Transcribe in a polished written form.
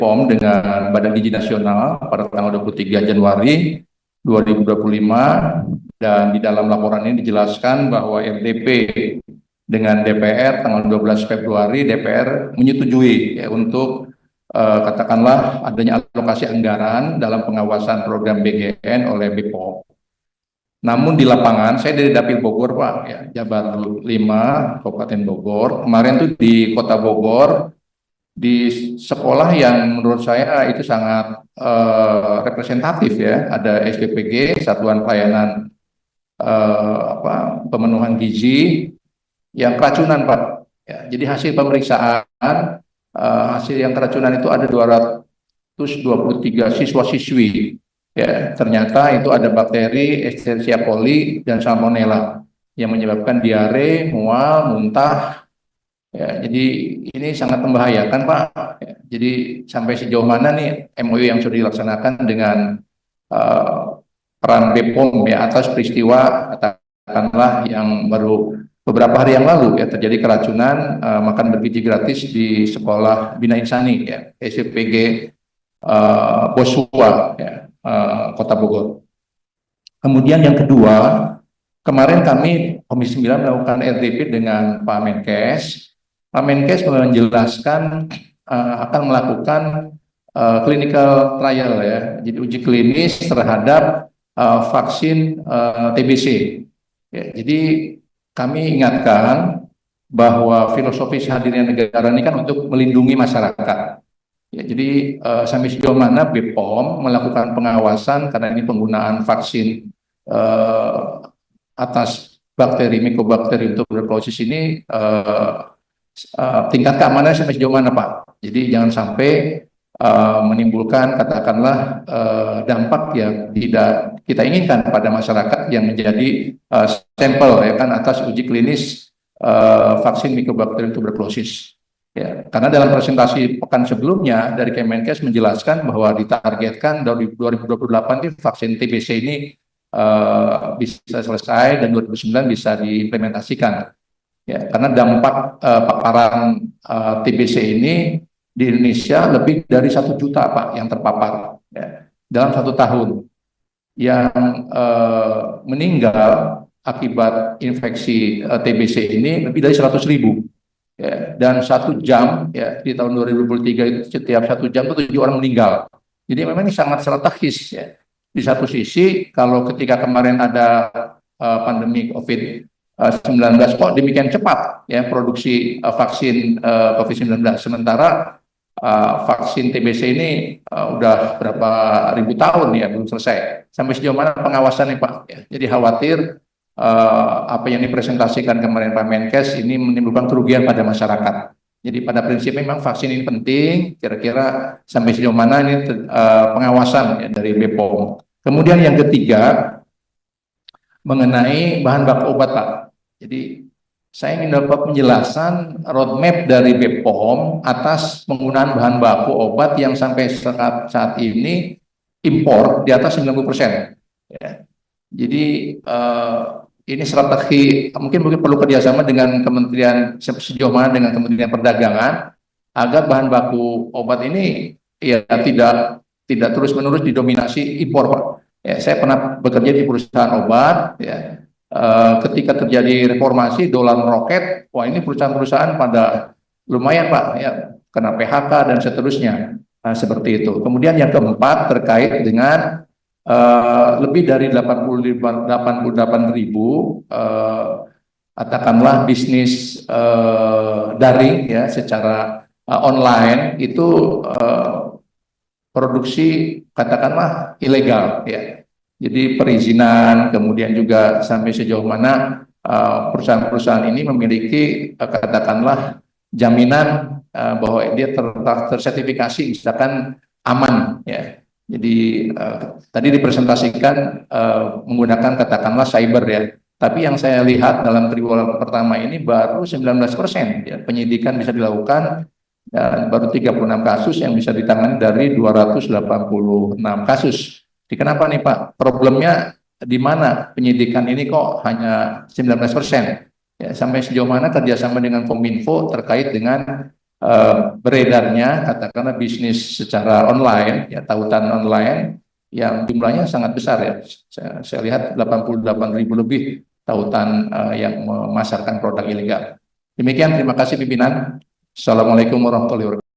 POM dengan Badan Gizi Nasional pada tanggal 23 Januari 2025, dan di dalam laporan ini dijelaskan bahwa RDP dengan DPR tanggal 12 Februari DPR menyetujui ya, untuk katakanlah adanya alokasi anggaran dalam pengawasan program BGN oleh BPOM. Namun di lapangan, saya dari Dapil Bogor Pak, ya, Jabar 5, Kabupaten Bogor. Kemarin tuh di Kota Bogor, di sekolah yang menurut saya itu sangat representatif ya, ada SPPG, Satuan Pelayanan Pemenuhan Gizi, yang keracunan Pak. Ya, jadi hasil pemeriksaan, hasil yang keracunan itu ada 223 siswa-siswi. Ya, ternyata itu ada bakteri Escherichia coli dan Salmonella yang menyebabkan diare, mual, muntah. Ya, jadi ini sangat membahayakan Pak. Ya, jadi sampai sejauh mana nih MOU yang sudah dilaksanakan dengan peran BPOM ya atas peristiwa katakanlah yang baru beberapa hari yang lalu ya terjadi keracunan makan bergizi gratis di sekolah Bina Insani ya SPPG Bosua ya. Kota Bogor. Kemudian yang kedua, kemarin kami Komisi 9 melakukan RDP dengan Pak Menkes. Pak Menkes menjelaskan akan melakukan clinical trial ya, jadi uji klinis terhadap vaksin TBC. Ya, jadi kami ingatkan bahwa filosofis hadirnya negara ini kan untuk melindungi masyarakat. Ya, jadi sampai sejauh mana BPOM melakukan pengawasan karena ini penggunaan vaksin atas bakteri Mycobacterium tuberculosis ini tingkat keamanan sampai sejauh mana Pak? Jadi jangan sampai menimbulkan katakanlah dampak yang tidak kita inginkan pada masyarakat yang menjadi sampel ya kan atas uji klinis vaksin Mycobacterium tuberculosis. Ya, karena dalam presentasi pekan sebelumnya dari Kemenkes menjelaskan bahwa ditargetkan dari 2028 itu vaksin TBC ini bisa selesai dan 2009 bisa diimplementasikan. Ya, karena dampak paparan TBC ini di Indonesia lebih dari 1 juta Pak yang terpapar ya, dalam 1 tahun. Yang meninggal akibat infeksi TBC ini lebih dari 100.000. Ya, dan 1 jam ya di tahun 2023 itu setiap 1 jam itu 7 orang meninggal. Jadi memang ini sangat strategis ya. Di satu sisi kalau ketika kemarin ada pandemi COVID-19 kok demikian cepat ya produksi vaksin COVID-19, sementara vaksin TBC ini udah berapa ribu tahun ya belum selesai. Sampai sejauh mana pengawasannya Pak? Ya, jadi khawatir apa yang dipresentasikan kemarin Pak Menkes ini menimbulkan kerugian pada masyarakat. Jadi pada prinsipnya memang vaksin ini penting, kira-kira sampai sejauh mana ini pengawasan ya, dari BPOM. Kemudian yang ketiga, mengenai bahan baku obat Pak. Jadi saya ingin dapat penjelasan roadmap dari BPOM atas penggunaan bahan baku obat yang sampai saat ini impor di atas 90%. Ya. Jadi ini strategi mungkin perlu kerjasama dengan Kementerian sejauh mana dengan Kementerian Perdagangan agar bahan baku obat ini ya tidak terus-menerus didominasi impor Pak. Ya, saya pernah bekerja di perusahaan obat ya. Ketika terjadi reformasi dolar meroket, wah ini perusahaan-perusahaan pada lumayan Pak ya kena PHK dan seterusnya. Nah, seperti itu. Kemudian yang keempat terkait dengan lebih dari 88.000 katakanlah bisnis daring ya secara online itu produksi katakanlah ilegal ya. Jadi perizinan kemudian juga sampai sejauh mana perusahaan-perusahaan ini memiliki katakanlah jaminan bahwa dia tersertifikasi misalkan aman ya. Jadi tadi dipresentasikan menggunakan katakanlah cyber ya. Tapi yang saya lihat dalam triwulan pertama ini baru 19% ya, penyidikan bisa dilakukan dan baru 36 kasus yang bisa ditangani dari 286 kasus. Jadi kenapa nih Pak? Problemnya di mana penyidikan ini kok hanya 19%? Ya, sampai sejauh mana kerjasama dengan Kominfo terkait dengan beredarnya katakanlah bisnis secara online, ya tautan online yang jumlahnya sangat besar ya. Saya lihat 88.000 lebih tautan yang memasarkan produk ilegal. Demikian, terima kasih pimpinan. Assalamualaikum warahmatullahi wabarakatuh.